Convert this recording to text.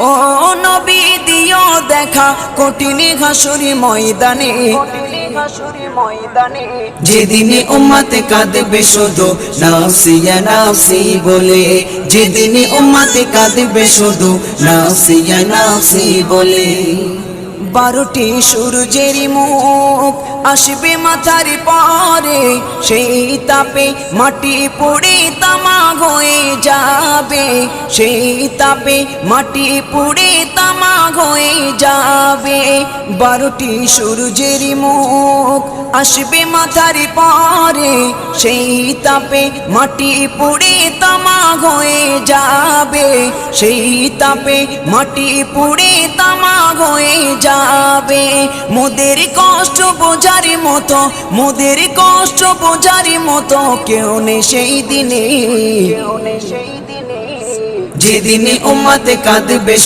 ও নবী দিও দেখা কঠিন হাসুরি ময়দানে, যেদিনে উম্মতে কাঁদবে শুধু নাফসি ইয়া নাফসি বলে, যেদিনে উম্মতে কাঁদবে শুধু নাফসি ইয়া নাফসি বলে। 12টি সূর্যের মুখ আসবে মাথার পরে, সেই তাপে মাটি পুড়ে তামা হয়ে যাবে, সেই তাপে মাটি পুড়ে তামা হয়ে যাবে। 12টি সূর্যের মুখ আসবে মাথার পরে, সেই তাপে মাটি পুড়ে তামা হয়ে যাবে, সেই তাপে মাটি পুড়ে তামা হয়ে যাবে। মোদের কষ্ট বোঝার মতো, মোদের কষ্ট বোঝার মতো কেউ নেই সেই দিনে, যেদিনে উম্মতে কাঁদবে